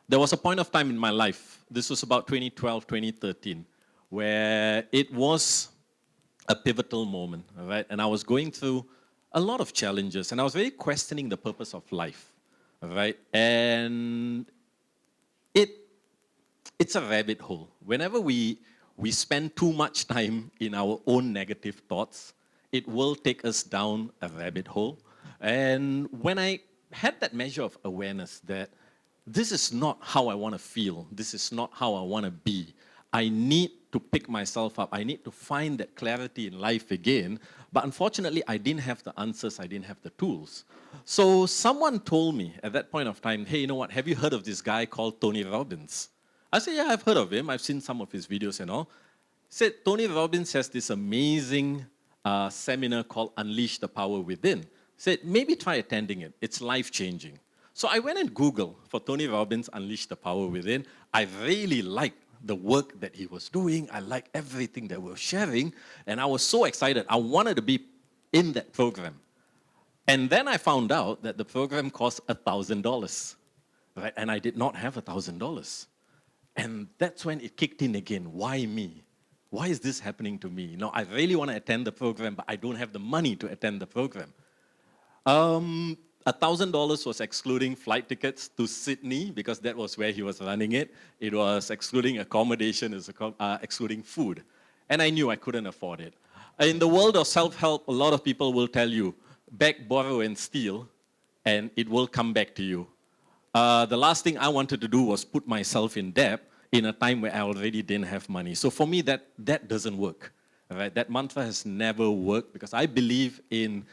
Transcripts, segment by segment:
there was a point of time in my life, this was about 2012, 2013, where it was a pivotal moment, all right? And I was going through a lot of challenges, and I was really questioning the purpose of life, all right? And it's a rabbit hole. Whenever we spend too much time in our own negative thoughts, it will take us down a rabbit hole. And when I had that measure of awareness that this is not how I want to feel, this is not how I want to be, I need to pick myself up, I need to find that clarity in life again. But unfortunately, I didn't have the answers, I didn't have the tools. So someone told me at that point of time, hey, you know what, have you heard of this guy called Tony Robbins? I said, yeah, I've heard of him, I've seen some of his videos and all. Said, Tony Robbins has this amazing seminar called Unleash the Power Within. Said, maybe try attending it, it's life-changing. So I went and Googled for Tony Robbins Unleash the Power Within. I really liked the work that he was doing. I liked everything that we were sharing. And I was so excited. I wanted to be in that program. And then I found out that the program cost $1,000. Right? And I did not have $1,000. And that's when it kicked in again. Why me? Why is this happening to me? I really want to attend the program, but I don't have the money to attend the program. $1,000 was excluding flight tickets to Sydney because that was where he was running it. It was excluding accommodation, it was excluding food. And I knew I couldn't afford it. In the world of self-help, a lot of people will tell you, beg, borrow, and steal, and it will come back to you. The last thing I wanted to do was put myself in debt in a time where I already didn't have money. So for me, that doesn't work. Right? That mantra has never worked because I believe in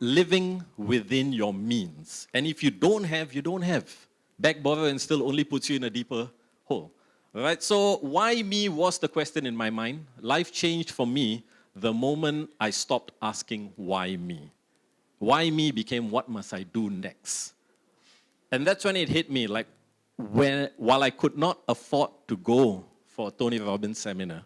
living within your means. And if you don't have, you don't have. Beg, borrow, and still only puts you in a deeper hole. Right? So why me was the question in my mind. Life changed for me the moment I stopped asking why me. Why me became what must I do next. And that's when it hit me, like while I could not afford to go for a Tony Robbins seminar,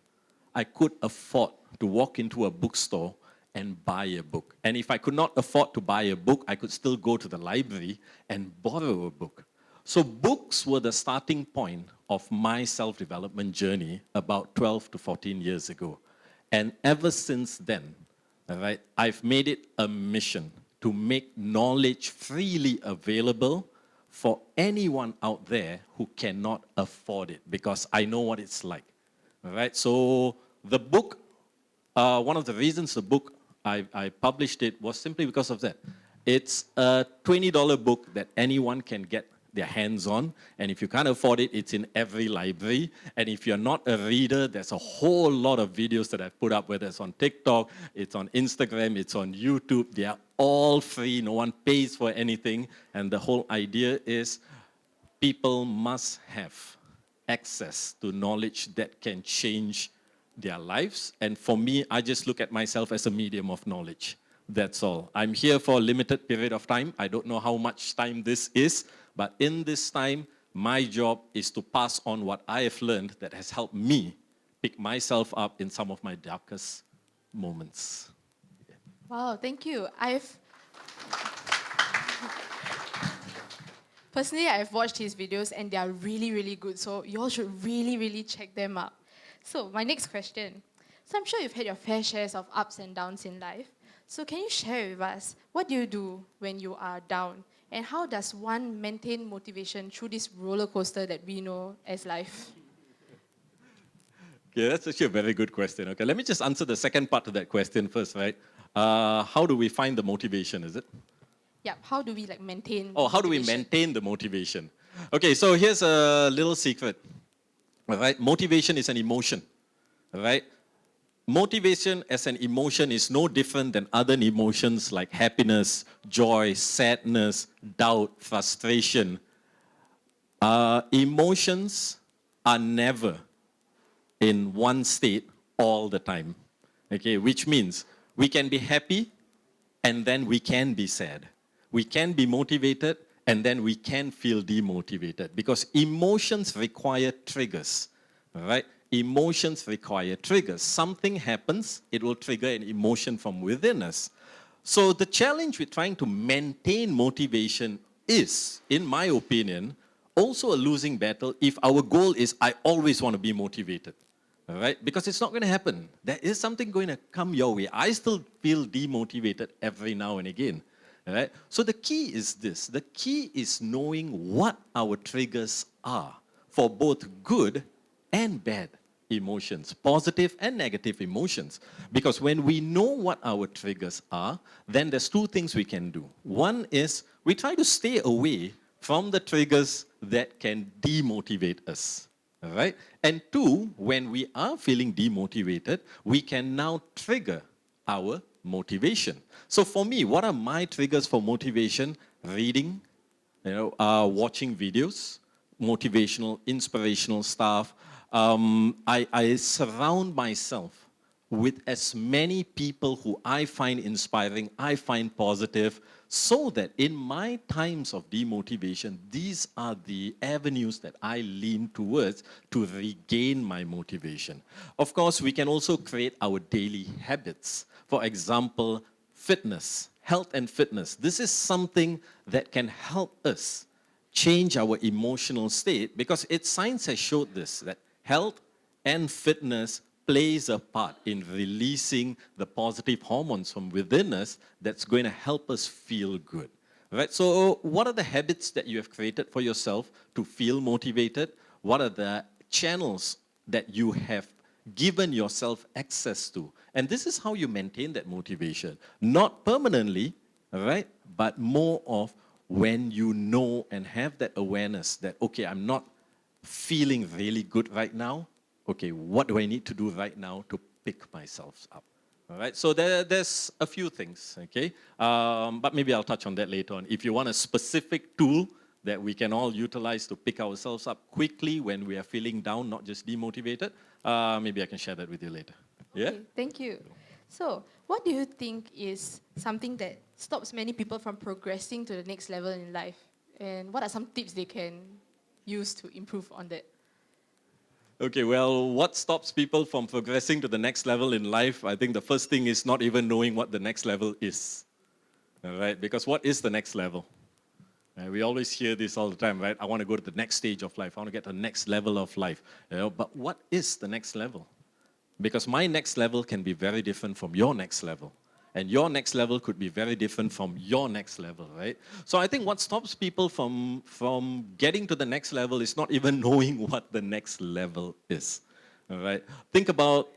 I could afford to walk into a bookstore and buy a book. And if I could not afford to buy a book, I could still go to the library and borrow a book. So books were the starting point of my self-development journey about 12 to 14 years ago. And ever since then, all right, I've made it a mission to make knowledge freely available for anyone out there who cannot afford it, because I know what it's like. All right, so the book, one of the reasons the book I published it was simply because of that. It's a $20 book that anyone can get their hands on, and if you can't afford it, it's in every library. And if you're not a reader, there's a whole lot of videos that I've put up, whether it's on TikTok, it's on Instagram, it's on YouTube. They are all free, no one pays for anything, and the whole idea is people must have access to knowledge that can change their lives. And for me, I just look at myself as a medium of knowledge. That's all. I'm here for a limited period of time. I don't know how much time this is, but in this time, my job is to pass on what I have learned that has helped me pick myself up in some of my darkest moments. Wow, thank you. Personally, I've watched his videos and they are really, really good. So you all should really, really check them out. So my next question. So I'm sure you've had your fair shares of ups and downs in life. So can you share with us, what do you do when you are down? And how does one maintain motivation through this roller coaster that we know as life? Okay, that's actually a very good question. Okay, let me just answer the second part of that question first, right? How do we find the motivation, is it? Yeah, how do we maintain how do we maintain the motivation? Okay, so here's a little secret. All right, motivation is an emotion. All right, motivation as an emotion is no different than other emotions like happiness, joy, sadness, doubt, frustration. Emotions are never in one state all the time. Okay, which means we can be happy and then we can be sad. We can be motivated and then we can feel demotivated, because emotions require triggers, all right? Emotions require triggers. Something happens, it will trigger an emotion from within us. So the challenge with trying to maintain motivation is, in my opinion, also a losing battle if our goal is, I always want to be motivated. All right? Because it's not going to happen. There is something going to come your way. I still feel demotivated every now and again. All right? So the key is this. The key is knowing what our triggers are for both good and bad emotions, positive and negative emotions. Because when we know what our triggers are, then there's two things we can do. One is we try to stay away from the triggers that can demotivate us. All right? And two, when we are feeling demotivated, we can now trigger our motivation. So for me, what are my triggers for motivation? Reading, watching videos, motivational, inspirational stuff. I surround myself with as many people who I find inspiring, I find positive, so that in my times of demotivation, these are the avenues that I lean towards to regain my motivation. Of course, we can also create our daily habits. For example, fitness, health and fitness. This is something that can help us change our emotional state, because science has showed this, that health and fitness plays a part in releasing the positive hormones from within us that's going to help us feel good. Right? So what are the habits that you have created for yourself to feel motivated? What are the channels that you have given yourself access to? And this is how you maintain that motivation. Not permanently, right? But more of when you know and have that awareness that, okay, I'm not feeling really good right now. Okay, what do I need to do right now to pick myself up? All right, so there's a few things, okay? But maybe I'll touch on that later on. If you want a specific tool that we can all utilize to pick ourselves up quickly when we are feeling down, not just demotivated, maybe I can share that with you later. Yeah? Okay, thank you. So, what do you think is something that stops many people from progressing to the next level in life? And what are some tips they can use to improve on that? Okay, well, what stops people from progressing to the next level in life? I think the first thing is not even knowing what the next level is. All right, because what is the next level? We always hear this all the time, right? I want to go to the next stage of life. I want to get to the next level of life. But what is the next level? Because my next level can be very different from your next level. And your next level could be very different from your next level, right? So I think what stops people from getting to the next level is not even knowing what the next level is, all right? Think about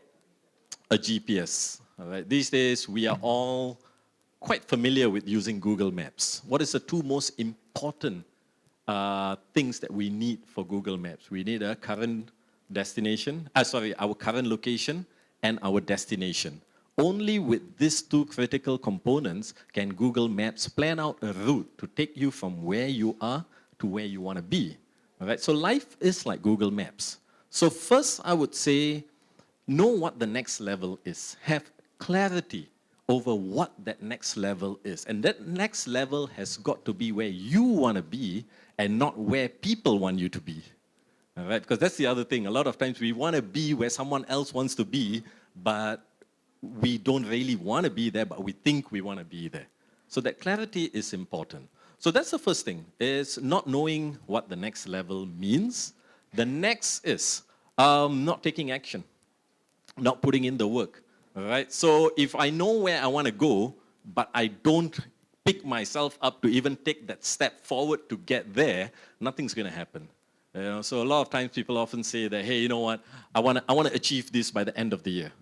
a GPS, all right? These days, we are all quite familiar with using Google Maps. What is the two most important things that we need for Google Maps? We need a current destination, our current location and our destination. Only with these two critical components can Google Maps plan out a route to take you from where you are to where you want to be. All right? So life is like Google Maps. So first, I would say, know what the next level is. Have clarity over what that next level is. And that next level has got to be where you want to be and not where people want you to be. All right? Because that's the other thing. A lot of times we want to be where someone else wants to be, but we don't really want to be there, but we think we want to be there. So that clarity is important. So that's the first thing, is not knowing what the next level means. The next is not taking action, not putting in the work. All right? So if I know where I want to go, but I don't pick myself up to even take that step forward to get there, nothing's going to happen. So a lot of times people often say that, hey, you know what, I want to achieve this by the end of the year.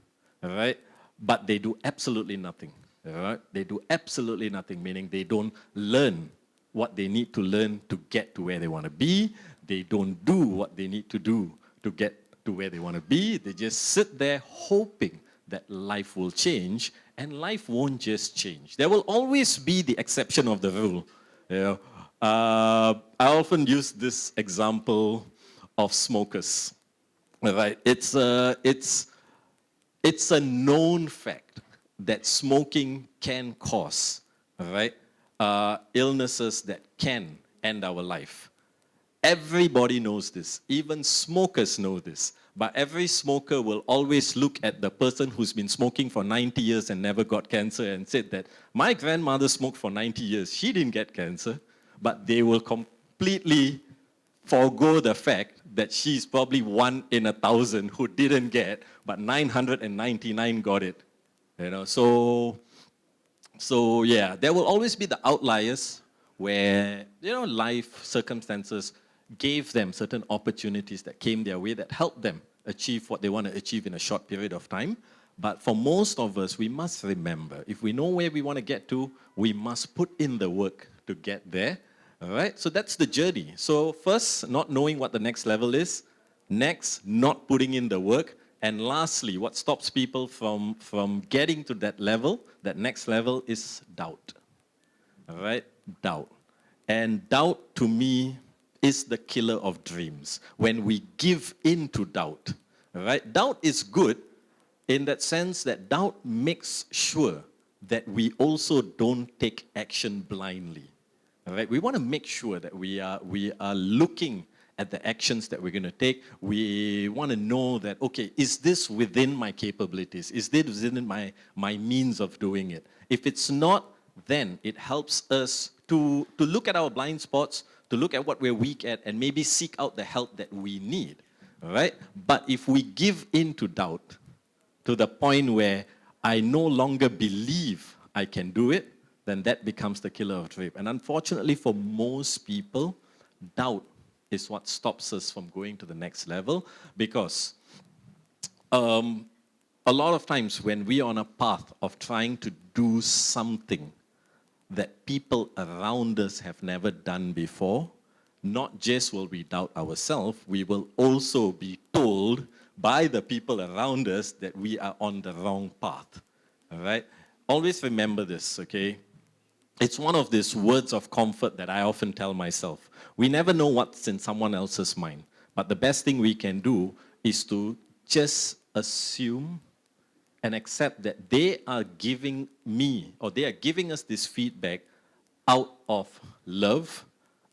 All right? But they do absolutely nothing. Right? They do absolutely nothing, meaning they don't learn what they need to learn to get to where they want to be. They don't do what they need to do to get to where they want to be. They just sit there hoping that life will change, and life won't just change. There will always be the exception of the rule. I often use this example of smokers. Right? It's a known fact that smoking can cause, right, illnesses that can end our life. Everybody knows this. Even smokers know this. But every smoker will always look at the person who's been smoking for 90 years and never got cancer and said that, my grandmother smoked for 90 years. She didn't get cancer. But they will completely forego the fact that she's probably 1 in 1,000 who didn't get, but 999 got it. So yeah, there will always be the outliers where, life circumstances gave them certain opportunities that came their way that helped them achieve what they want to achieve in a short period of time. But for most of us, we must remember, if we know where we want to get to, we must put in the work to get there. All right? So that's the journey. So first, not knowing what the next level is. Next, not putting in the work. And lastly, what stops people from getting to that level, that next level, is doubt. All right? Doubt. And doubt, to me, is the killer of dreams. When we give in to doubt. All right? Doubt is good in that sense that doubt makes sure that we also don't take action blindly. All right? We want to make sure that we are looking at the actions that we're going to take. We want to know that, okay, is this within my capabilities? Is this within my means of doing it? If it's not, then it helps us to look at our blind spots, to look at what we're weak at, and maybe seek out the help that we need. All right? But if we give in to doubt, to the point where I no longer believe I can do it, then that becomes the killer of dream. And unfortunately for most people, doubt is what stops us from going to the next level, because a lot of times when we are on a path of trying to do something that people around us have never done before, not just will we doubt ourselves, we will also be told by the people around us that we are on the wrong path. All right? Always remember this, okay? It's one of these words of comfort that I often tell myself. We never know what's in someone else's mind, but the best thing we can do is to just assume and accept that they are giving me, or they are giving us this feedback out of love,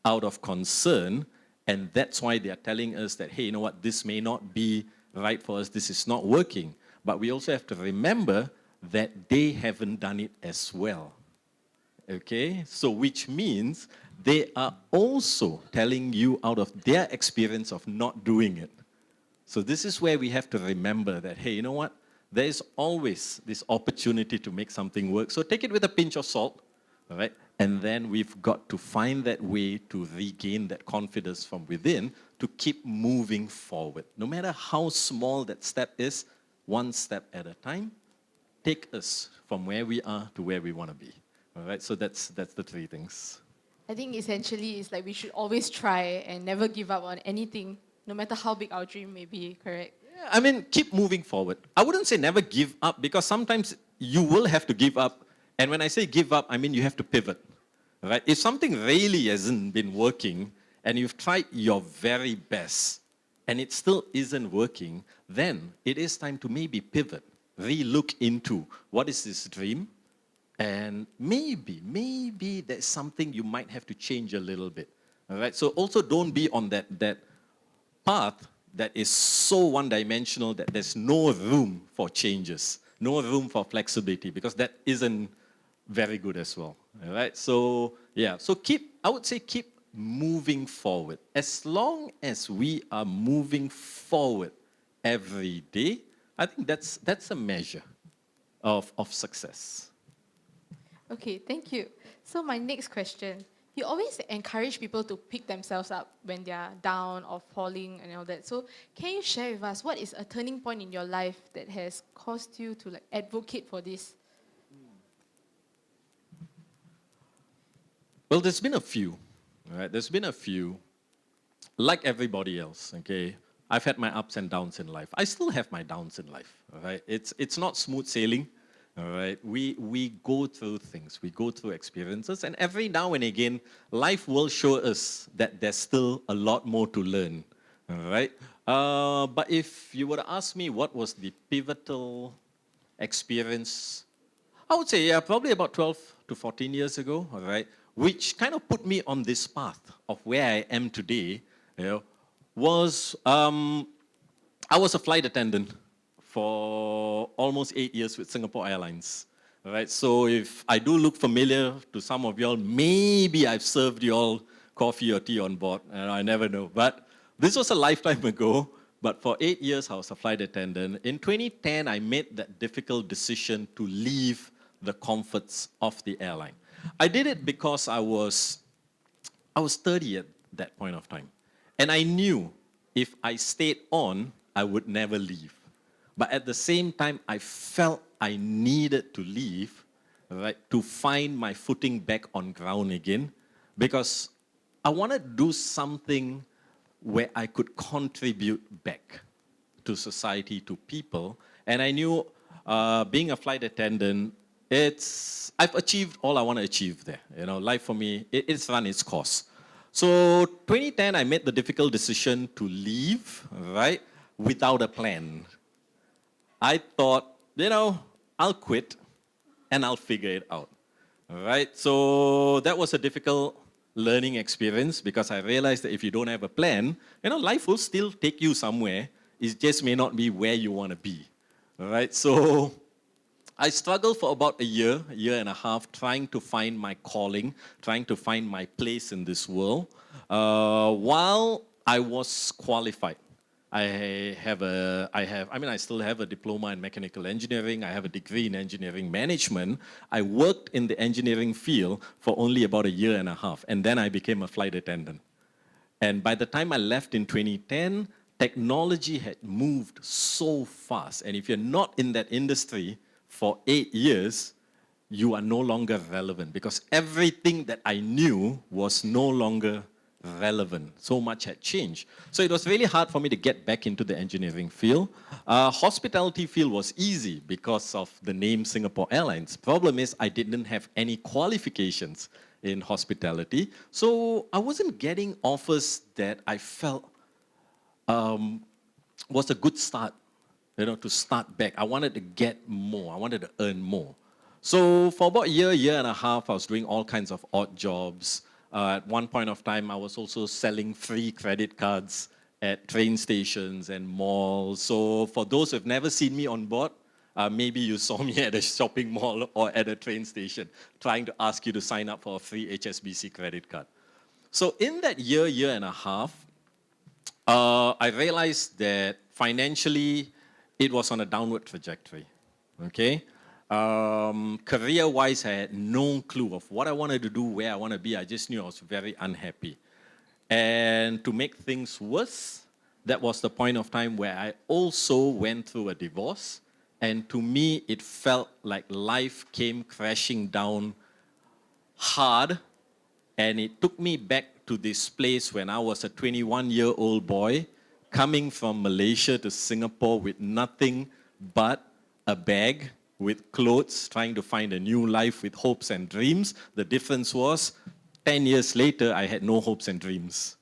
out of concern, and that's why they are telling us that, hey, you know what, this may not be right for us, this is not working. But we also have to remember that they haven't done it as well. Okay? So which means they are also telling you out of their experience of not doing it. So this is where we have to remember that, hey, you know what? There is always this opportunity to make something work. So take it with a pinch of salt, all right? And then we've got to find that way to regain that confidence from within to keep moving forward. No matter how small that step is, one step at a time, take us from where we are to where we want to be. All right, so that's the three things. I think essentially it's like we should always try and never give up on anything, no matter how big our dream may be, correct? Yeah, I mean, keep moving forward. I wouldn't say never give up, because sometimes you will have to give up. And when I say give up, I mean you have to pivot. Right? If something really hasn't been working and you've tried your very best and it still isn't working, then it is time to maybe pivot, re-look into what is this dream, and maybe there's something you might have to change a little bit. All right? So also don't be on that path that is so one-dimensional that there's no room for changes, no room for flexibility, because that isn't very good as well. All right? So, yeah. So I would say keep moving forward. As long as we are moving forward every day, I think that's a measure of success. Okay, thank you. So my next question. You always encourage people to pick themselves up when they're down or falling and all that. So can you share with us what is a turning point in your life that has caused you to advocate for this? Well, there's been a few. All right? There's been a few. Like everybody else, okay? I've had my ups and downs in life. I still have my downs in life, all right? It's not smooth sailing, all right? We go through things. We go through experiences, and every now and again, life will show us that there's still a lot more to learn, all right? But if you were to ask me what was the pivotal experience, I would say, yeah, probably about 12 to 14 years ago, all right, which kind of put me on this path of where I am today, was I was a flight attendant for almost 8 years with Singapore Airlines. All right, so if I do look familiar to some of y'all, maybe I've served y'all coffee or tea on board, and I never know. But this was a lifetime ago. But for 8 years, I was a flight attendant. In 2010, I made that difficult decision to leave the comforts of the airline. I did it because I was 30 at that point of time. And I knew if I stayed on, I would never leave. But at the same time, I felt I needed to leave, right, to find my footing back on ground again, because I wanted to do something where I could contribute back to society, to people. And I knew being a flight attendant, I've achieved all I want to achieve there. Life for me, it's run its course. So 2010, I made the difficult decision to leave, right, without a plan. I thought, I'll quit and I'll figure it out, right? So that was a difficult learning experience because I realized that if you don't have a plan, life will still take you somewhere. It just may not be where you want to be, all right? So I struggled for about a year and a half, trying to find my calling, trying to find my place in this world, while I was qualified. I still have a diploma in mechanical engineering. I have a degree in engineering management. I worked in the engineering field for only about a year and a half, and then I became a flight attendant. And by the time I left in 2010, technology had moved so fast. And if you're not in that industry for 8 years, you are no longer relevant because everything that I knew was no longer relevant. So much had changed. So it was really hard for me to get back into the engineering field. Hospitality field was easy because of the name Singapore Airlines. Problem is I didn't have any qualifications in hospitality. So I wasn't getting offers that I felt was a good start, to start back. I wanted to get more. I wanted to earn more. So for about a year and a half, I was doing all kinds of odd jobs. At one point of time, I was also selling free credit cards at train stations and malls. So for those who have never seen me on board, maybe you saw me at a shopping mall or at a train station trying to ask you to sign up for a free HSBC credit card. So in that year and a half, I realized that financially, it was on a downward trajectory, okay? Career-wise, I had no clue of what I wanted to do, where I want to be. I just knew I was very unhappy. And to make things worse, that was the point of time where I also went through a divorce. And to me, it felt like life came crashing down hard. And it took me back to this place when I was a 21-year-old boy coming from Malaysia to Singapore with nothing but a bag with clothes, trying to find a new life with hopes and dreams. The difference was 10 years later, I had no hopes and dreams.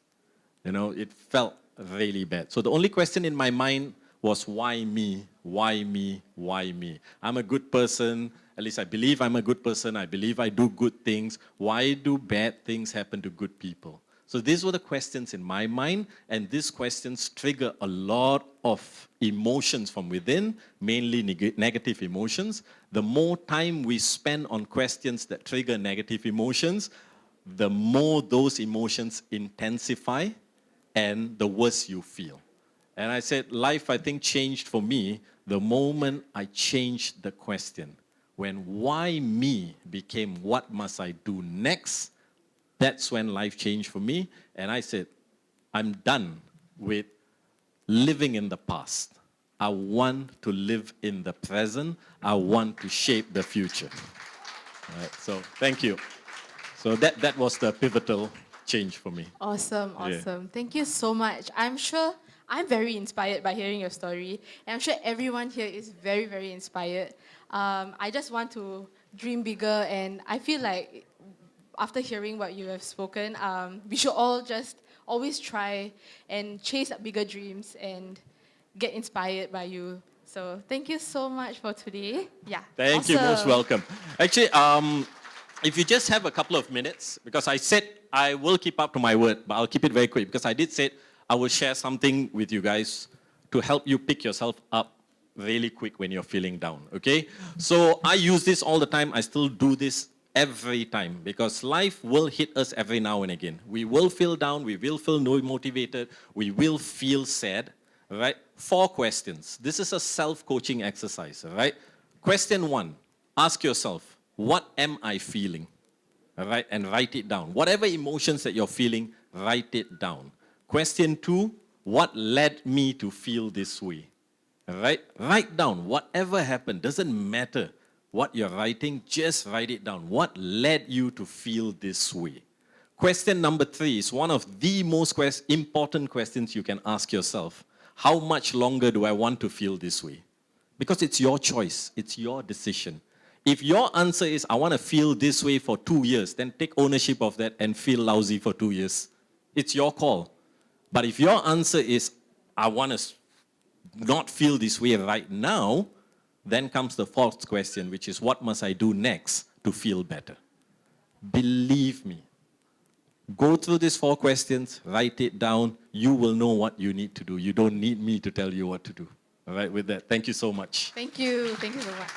It felt really bad. So the only question in my mind was, why me? Why me? Why me? I'm a good person. At least I believe I'm a good person. I believe I do good things. Why do bad things happen to good people? So these were the questions in my mind, and these questions trigger a lot of emotions from within, mainly negative emotions. The more time we spend on questions that trigger negative emotions, the more those emotions intensify and the worse you feel. And I said, life, I think, changed for me the moment I changed the question. When why me became what must I do next, that's when life changed for me. And I said, I'm done with living in the past. I want to live in the present. I want to shape the future. All right, so thank you. So that was the pivotal change for me. Awesome. Yeah. Thank you so much. I'm sure I'm very inspired by hearing your story. And I'm sure everyone here is very, very inspired. I just want to dream bigger, and I feel like after hearing what you have spoken, we should all just always try and chase bigger dreams and get inspired by you. So thank you so much for today. Yeah. Thank you, most awesome. welcome. Actually, if you just have a couple of minutes, because I said I will keep up to my word, but I'll keep it very quick, because I did say I will share something with you guys to help you pick yourself up really quick when you're feeling down, okay? So I use this all the time. I still do this every time, because life will hit us every now and again. We will feel down, we will feel no motivated, we will feel sad, right? 4 questions. This is a self-coaching exercise, right? Question 1, ask yourself, what am I feeling? All right, and write it down. Whatever emotions that you're feeling, write it down. Question 2, what led me to feel this way? All right, write down whatever happened. Doesn't matter what you're writing, just write it down. What led you to feel this way? Question number 3 is one of the most important questions you can ask yourself. How much longer do I want to feel this way? Because it's your choice, it's your decision. If your answer is, I want to feel this way for 2 years, then take ownership of that and feel lousy for 2 years. It's your call. But if your answer is, I want to not feel this way right now, then comes the 4th question, which is, what must I do next to feel better? Believe me. Go through these 4 questions, write it down. You will know what you need to do. You don't need me to tell you what to do. All right, with that, thank you so much. Thank you so much.